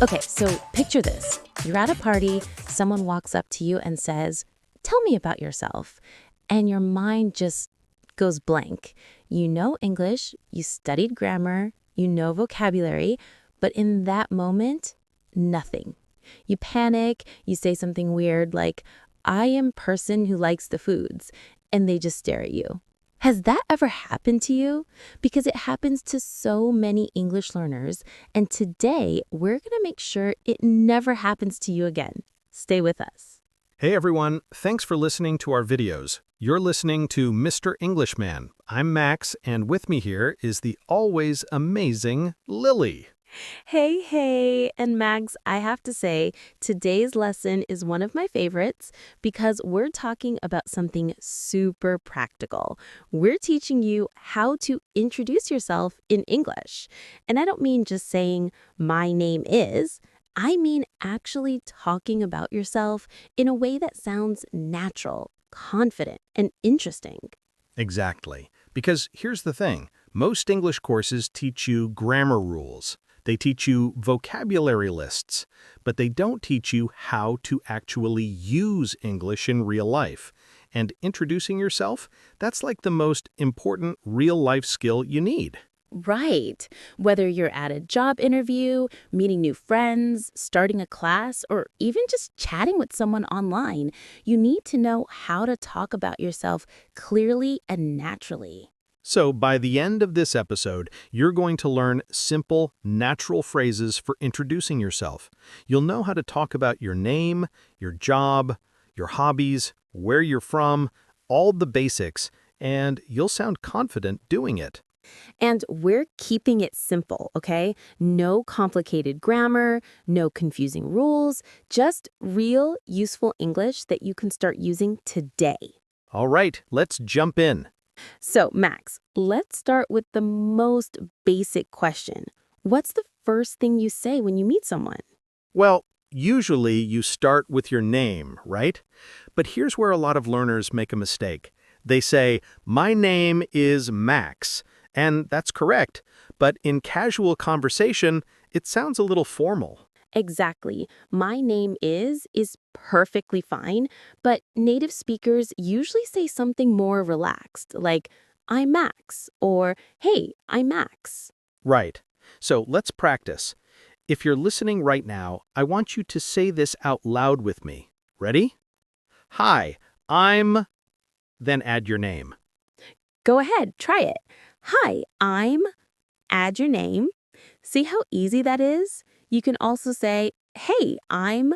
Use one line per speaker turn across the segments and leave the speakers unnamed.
Okay, so picture this. You're at a party, someone walks up to you and says, "Tell me about yourself." And your mind just goes blank. You know English, you studied grammar, you know vocabulary, but in that moment, nothing. You panic, you say something weird like, "I am person who likes the foods," and they just stare at you. Has that ever happened to you? Because it happens to so many English learners, and today we're going to make sure it never happens to you again. Stay with us.
Hey everyone, thanks for listening to our videos. You're listening to Mr. Englishman. I'm Max, and with me here is the always amazing Lily.
Hey, and Mags, I have to say, today's lesson is one of my favorites because we're talking about something super practical. We're teaching you how to introduce yourself in English. And I don't mean just saying, "My name is." I mean actually talking about yourself in a way that sounds natural, confident, and interesting.
Exactly. Because here's the thing. Most English courses teach you grammar rules. They teach you vocabulary lists, but they don't teach you how to actually use English in real life. And introducing yourself, that's like the most important real-life skill you need.
Right. Whether you're at a job interview, meeting new friends, starting a class, or even just chatting with someone online, you need to know how to talk about yourself clearly and naturally.
So by the end of this episode, you're going to learn simple, natural phrases for introducing yourself. You'll know how to talk about your name, your job, your hobbies, where you're from, all the basics, and you'll sound confident doing it.
And we're keeping it simple, okay? No complicated grammar, no confusing rules, just real, useful English that you can start using today.
All right, let's jump in.
So, Max, let's start with the most basic question. What's the first thing you say when you meet someone?
Well, usually you start with your name, right? But here's where a lot of learners make a mistake. They say, "My name is Max," and that's correct. But in casual conversation, it sounds a little formal.
Exactly. "My name is perfectly fine, but native speakers usually say something more relaxed, like, "I'm Max," or "Hey, I'm Max."
Right. So let's practice. If you're listening right now, I want you to say this out loud with me. Ready? Hi, I'm... Then add your name.
Go ahead, try it. "Hi, I'm," add your name. See how easy that is? You can also say, "Hey, I'm,"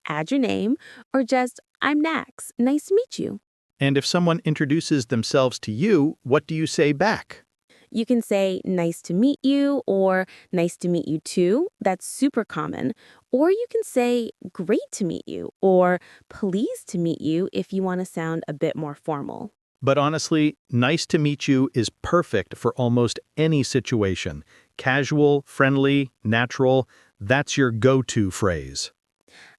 add your name, or just, "I'm Max. Nice to meet you."
And if someone introduces themselves to you, what do you say back?
You can say, "Nice to meet you," or "Nice to meet you too." That's super common. Or you can say, "Great to meet you," or "Pleased to meet you" if you want to sound a bit more formal.
But honestly, nice to meet you is perfect for almost any situation. Casual, friendly, natural, that's your go-to phrase.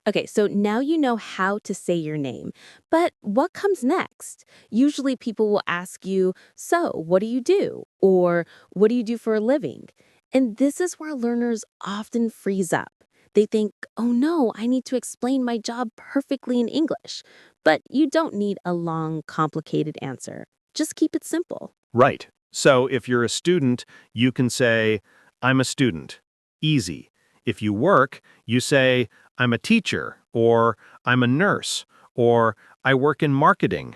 Okay, so now you know how to say your name. But what comes next? Usually people will ask you, "So, what do you do?" Or "What do you do for a living?" And this is where learners often freeze up. They think, "Oh no, I need to explain my job perfectly in English." But you don't need a long, complicated answer. Just keep it simple.
Right. So if you're a student, you can say, "I'm a student." Easy. If you work, you say, "I'm a teacher," or "I'm a nurse," or "I work in marketing."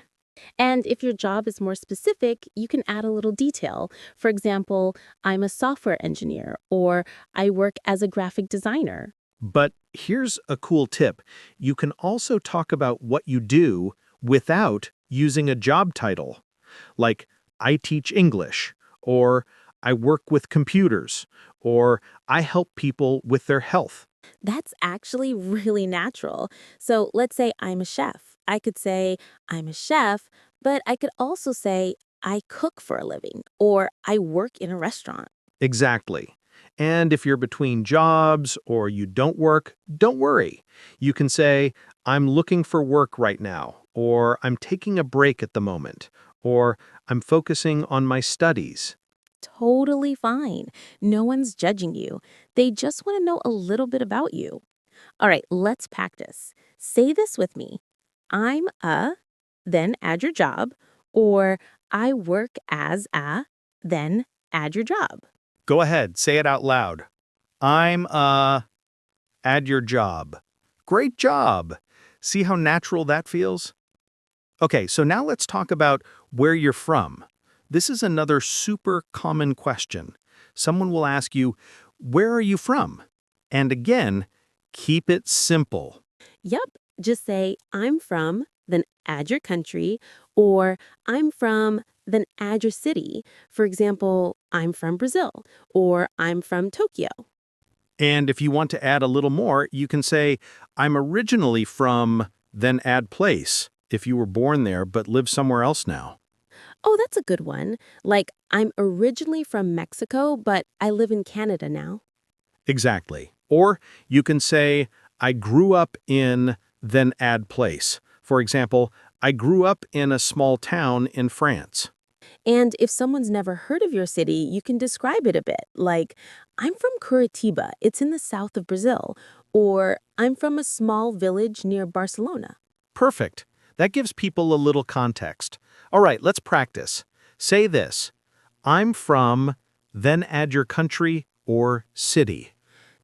And if your job is more specific, you can add a little detail. For example, "I'm a software engineer," or "I work as a graphic designer."
But here's a cool tip. You can also talk about what you do without using a job title, like "I teach English," or "I work with computers," or "I help people with their health."
That's actually really natural. So let's say I'm a chef. I could say, "I'm a chef," but I could also say, "I cook for a living," or "I work in a restaurant."
Exactly. And if you're between jobs or you don't work, don't worry. You can say, "I'm looking for work right now," or "I'm taking a break at the moment," or "I'm focusing on my studies."
totally fine. No one's judging you. They just want to know a little bit about you. All right, let's practice. Say this with me. I'm a, then add your job, or I work as a, then add your job.
Go ahead, say it out loud. I'm add your job. Great job. See how natural that feels? Okay, so now let's talk about where you're from. This is another super common question. Someone will ask you, where are you from? And again, keep it simple.
Yep, just say I'm from, then add your country, or I'm from, then add your city. For example, I'm from Brazil, or I'm from Tokyo.
And if you want to add a little more, you can say, I'm originally from, then add place, if you were born there but live somewhere else now.
Oh, that's a good one. Like, I'm originally from Mexico, but I live in Canada now.
Exactly. Or you can say, I grew up in, then add place. For example, I grew up in a small town in France.
And if someone's never heard of your city, you can describe it a bit. Like, I'm from Curitiba, it's in the south of Brazil. Or, I'm from a small village near Barcelona.
Perfect. That gives people a little context. All right, let's practice. Say this. I'm from, then add your country or city.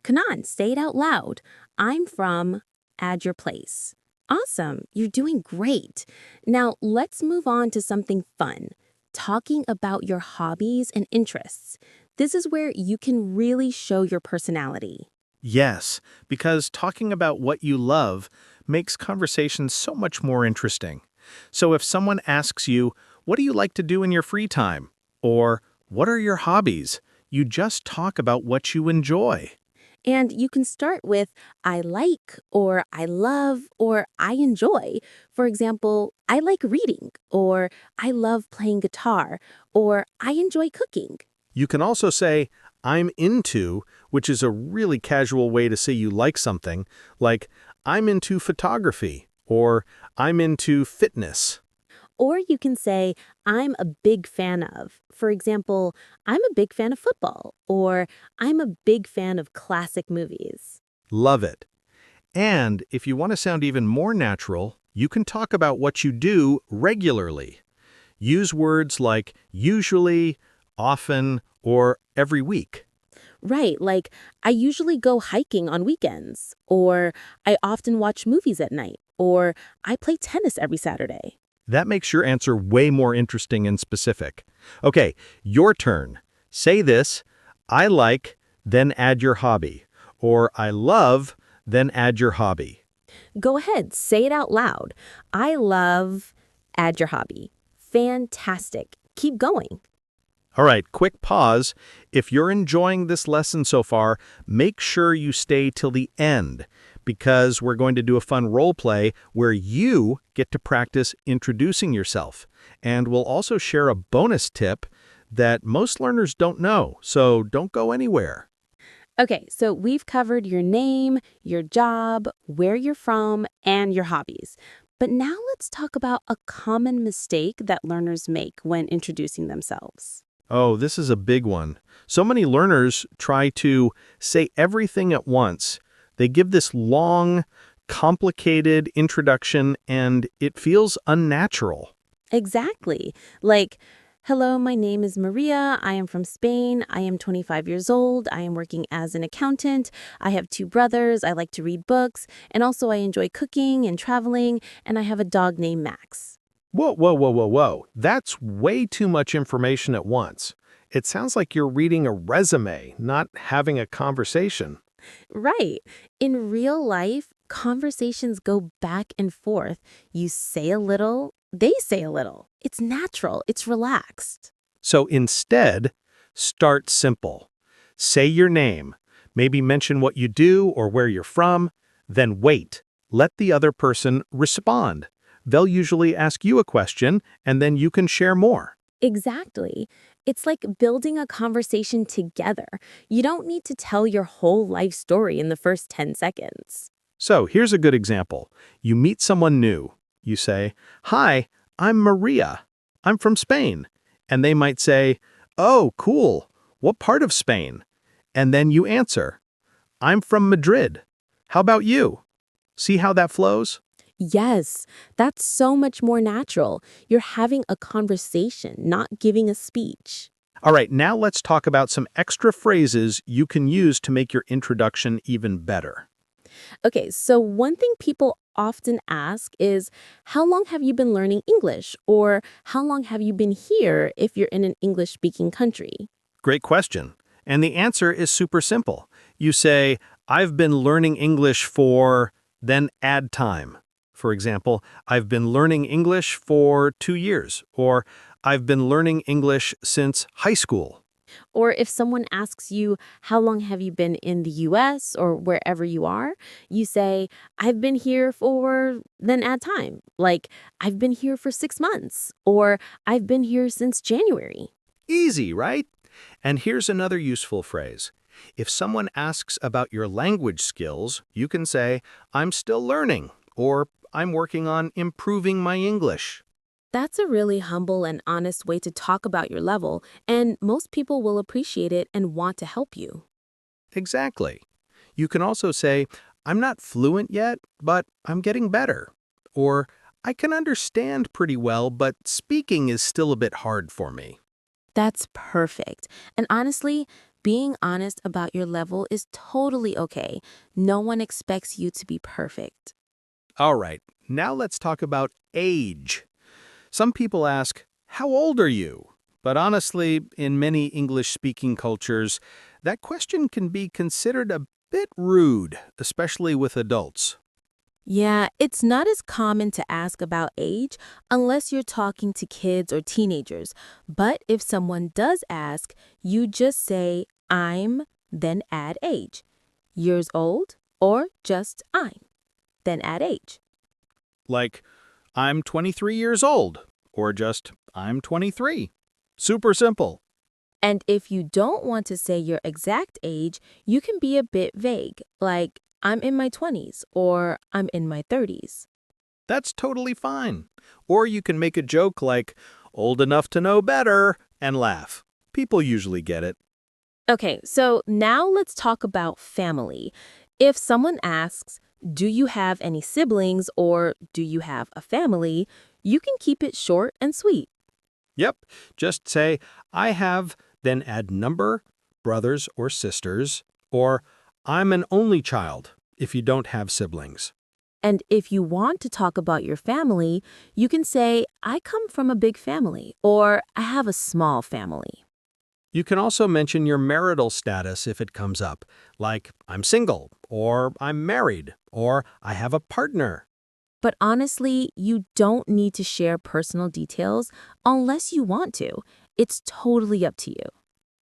Come on, say it out loud. I'm from, add your place. Awesome, you're doing great. Now, let's move on to something fun. Talking about your hobbies and interests. This is where you can really show your personality.
Yes, because talking about what you love makes conversations so much more interesting. So if someone asks you, what do you like to do in your free time? Or what are your hobbies? You just talk about what you enjoy.
And you can start with I like, or I love, or I enjoy. For example, I like reading, or I love playing guitar, or I enjoy cooking.
You can also say, I'm into, which is a really casual way to say you like something, like, I'm into photography, or I'm into fitness.
Or you can say, I'm a big fan of. For example, I'm a big fan of football, or I'm a big fan of classic movies.
Love it. And if you want to sound even more natural, you can talk about what you do regularly. Use words like usually, often, or every week.
Right, like I usually go hiking on weekends, or I often watch movies at night, or I play tennis every Saturday.
That makes your answer way more interesting and specific. Okay, your turn. Say this, I like, then add your hobby. Or I love, then add your hobby.
Go ahead, say it out loud. I love, add your hobby. Fantastic. Keep going.
All right, quick pause. If you're enjoying this lesson so far, make sure you stay till the end because we're going to do a fun role play where you get to practice introducing yourself. And we'll also share a bonus tip that most learners don't know, so don't go anywhere.
Okay, so we've covered your name, your job, where you're from, and your hobbies. But now let's talk about a common mistake that learners make when introducing themselves.
Oh, this is a big one. So many learners try to say everything at once. They give this long, complicated introduction, and it feels unnatural.
Exactly. Like, hello, my name is Maria. I am from Spain. I am 25 years old. I am working as an accountant. I have two brothers. I like to read books. And also, I enjoy cooking and traveling. And I have a dog named Max.
Whoa, whoa, whoa, whoa, whoa. That's way too much information at once. It sounds like you're reading a resume, not having a conversation.
Right. In real life, conversations go back and forth. You say a little, they say a little. It's natural, it's relaxed.
So instead, start simple. Say your name. Maybe mention what you do or where you're from. Then wait. Let the other person respond. They'll usually ask you a question, and then you can share more.
Exactly. It's like building a conversation together. You don't need to tell your whole life story in the first 10 seconds.
So here's a good example. You meet someone new. You say, Hi, I'm Maria. I'm from Spain. And they might say, Oh, cool. What part of Spain? And then you answer, I'm from Madrid. How about you? See how that flows?
Yes, that's so much more natural. You're having a conversation, not giving a speech.
All right, now let's talk about some extra phrases you can use to make your introduction even better.
Okay, so one thing people often ask is, how long have you been learning English? Or how long have you been here if you're in an English speaking country?
Great question. And the answer is super simple. You say, I've been learning English for, then add time. For example, I've been learning English for 2 years, or I've been learning English since high school.
Or if someone asks you, how long have you been in the US or wherever you are, you say, I've been here for, then add time. Like, I've been here for 6 months, or I've been here since January.
Easy, right? And here's another useful phrase. If someone asks about your language skills, you can say, I'm still learning, or I'm working on improving my English.
That's a really humble and honest way to talk about your level, and most people will appreciate it and want to help you.
Exactly. You can also say, I'm not fluent yet, but I'm getting better. Or, I can understand pretty well, but speaking is still a bit hard for me.
That's perfect. And honestly, being honest about your level is totally okay. No one expects you to be perfect.
All right, now let's talk about age. Some people ask, how old are you? But honestly, in many English-speaking cultures, that question can be considered a bit rude, especially with adults.
Yeah, it's not as common to ask about age unless you're talking to kids or teenagers. But if someone does ask, you just say, I'm, then add age. Years old, or just I'm, then add age.
Like, I'm 23 years old, or just, I'm 23. Super simple.
And if you don't want to say your exact age, you can be a bit vague, like, I'm in my 20s or I'm in my 30s.
That's totally fine. Or you can make a joke like, old enough to know better, and laugh. People usually get it.
Okay, so now let's talk about family. If someone asks, do you have any siblings or do you have a family, you can keep it short and sweet.
Yep, just say, I have, then add number, brothers or sisters, or I'm an only child if you don't have siblings.
And if you want to talk about your family, you can say, I come from a big family or I have a small family.
You can also mention your marital status if it comes up, like I'm single, or I'm married, or I have a partner.
But honestly, you don't need to share personal details unless you want to. It's totally up to you.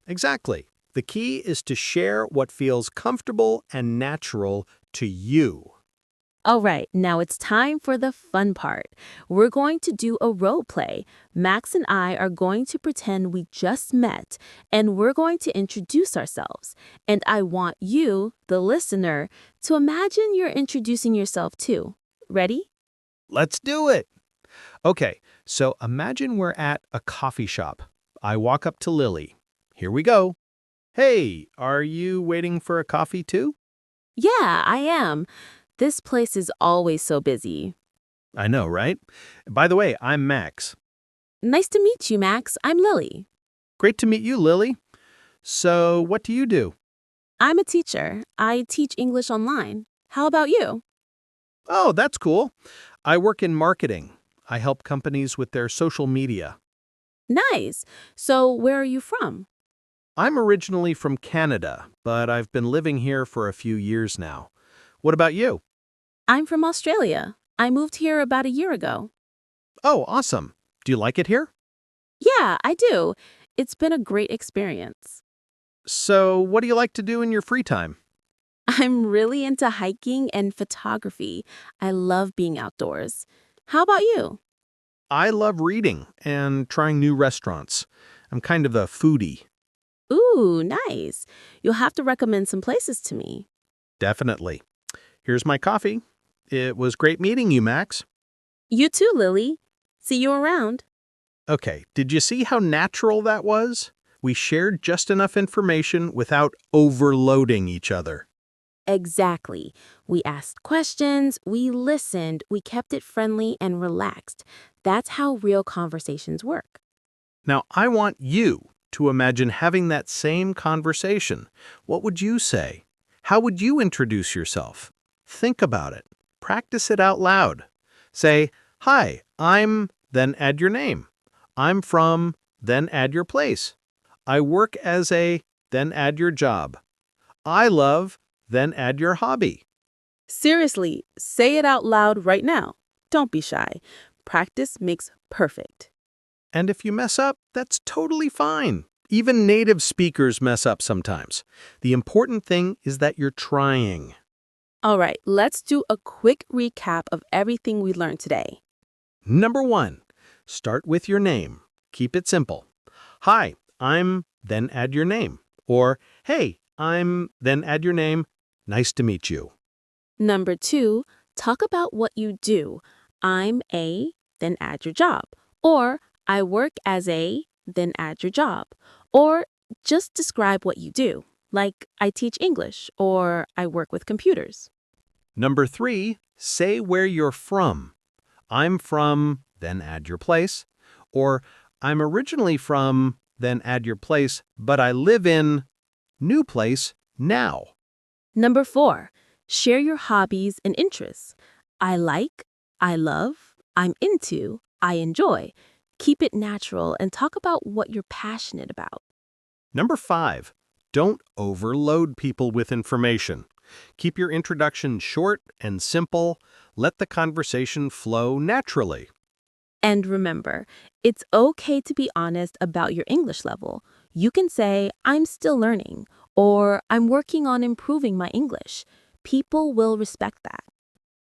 Exactly. The key is to share what feels comfortable and natural to you.
All right, now it's time for the fun part. We're going to do a role play. Max and I are going to pretend we just met, and we're going to introduce ourselves. And I want you, the listener, to imagine you're introducing yourself too. Ready?
Let's do it. Okay, so imagine we're at a coffee shop. I walk up to Lily. Here we go. Hey, are you waiting for a coffee too?
Yeah, I am. This place is always so busy.
I know, right? By the way, I'm Max.
Nice to meet you, Max. I'm Lily.
Great to meet you, Lily. So, what do you do?
I'm a teacher. I teach English online. How about you?
Oh, that's cool. I work in marketing. I help companies with their social media.
Nice. So, where are you from?
I'm originally from Canada, but I've been living here for a few years now. What about you?
I'm from Australia. I moved here about a year ago.
Oh, awesome. Do you like it here?
Yeah, I do. It's been a great experience.
So, what do you like to do in your free time?
I'm really into hiking and photography. I love being outdoors. How about you?
I love reading and trying new restaurants. I'm kind of a foodie.
Ooh, nice. You'll have to recommend some places to me.
Definitely. Here's my coffee. It was great meeting you, Max.
You too, Lily. See you around.
Okay, did you see how natural that was? We shared just enough information without overloading each other.
Exactly. We asked questions, we listened, we kept it friendly and relaxed. That's how real conversations work.
Now, I want you to imagine having that same conversation. What would you say? How would you introduce yourself? Think about it. Practice it out loud. Say, "Hi, I'm," then add your name. "I'm from," then add your place. "I work as a," then add your job. "I love," then add your hobby.
Seriously, say it out loud right now. Don't be shy. Practice makes perfect.
And if you mess up, that's totally fine. Even native speakers mess up sometimes. The important thing is that you're trying.
All right, let's do a quick recap of everything we learned today.
Number 1, start with your name. Keep it simple. "Hi, I'm," then add your name. Or, "Hey, I'm," then add your name. "Nice to meet you."
Number 2, talk about what you do. I'm a, then add your job. Or I work as a, then add your job. Or just describe what you do, like I teach English or I work with computers.
Number 3, say where you're from. "I'm from," then add your place. Or, "I'm originally from," then add your place, "but I live in," new place, now.
Number 4, share your hobbies and interests. I like, I love, I'm into, I enjoy. Keep it natural and talk about what you're passionate about.
Number 5, don't overload people with information. Keep your introduction short and simple. Let the conversation flow naturally.
And remember, it's okay to be honest about your English level. You can say, I'm still learning, or I'm working on improving my English. People will respect that.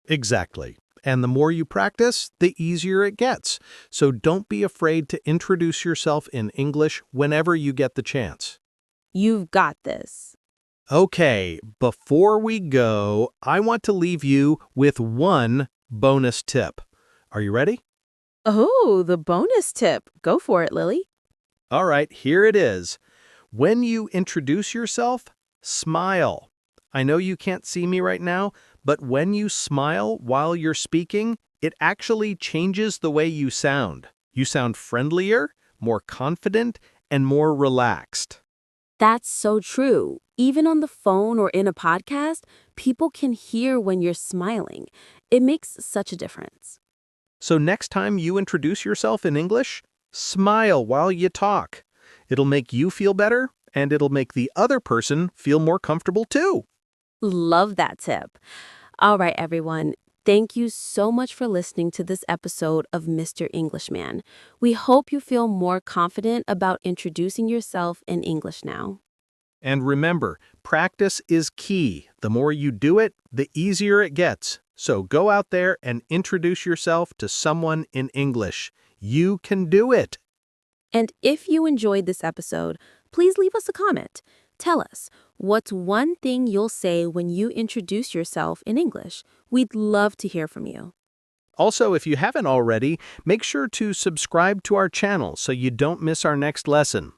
Exactly. And the more you practice, the easier it gets. So don't be afraid to introduce yourself in English whenever you get the chance.
You've got this.
Okay, before we go, I want to leave you with one bonus tip. Are you ready?
Oh, the bonus tip. Go for it, Lily.
All right, here it is. When you introduce yourself, smile. I know you can't see me right now, but when you smile while you're speaking, it actually changes the way you sound. You sound friendlier, more confident, and more relaxed.
That's so true. Even on the phone or in a podcast, people can hear when you're smiling. It makes such a difference.
So next time you introduce yourself in English, smile while you talk. It'll make you feel better, and it'll make the other person feel more comfortable too.
Love that tip. All right, everyone. Thank you so much for listening to this episode of Mr. Englishman. We hope you feel more confident about introducing yourself in English now.
And remember, practice is key. The more you do it, the easier it gets. So go out there and introduce yourself to someone in English. You can do it.
And if you enjoyed this episode, please leave us a comment. Tell us, what's one thing you'll say when you introduce yourself in English? We'd love to hear from you.
Also, if you haven't already, make sure to subscribe to our channel so you don't miss our next lesson.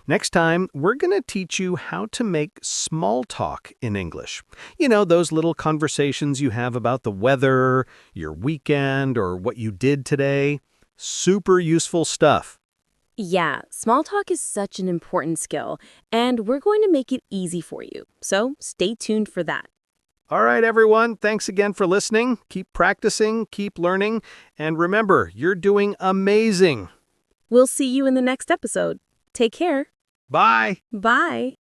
Next time, we're going to teach you how to make small talk in English. You know, those little conversations you have about the weather, your weekend, or what you did today. Super useful stuff.
Yeah, small talk is such an important skill, and we're going to make it easy for you. So stay tuned for that.
All right, everyone. Thanks again for listening. Keep practicing, keep learning, and remember, you're doing amazing.
We'll see you in the next episode. Take care.
Bye.
Bye.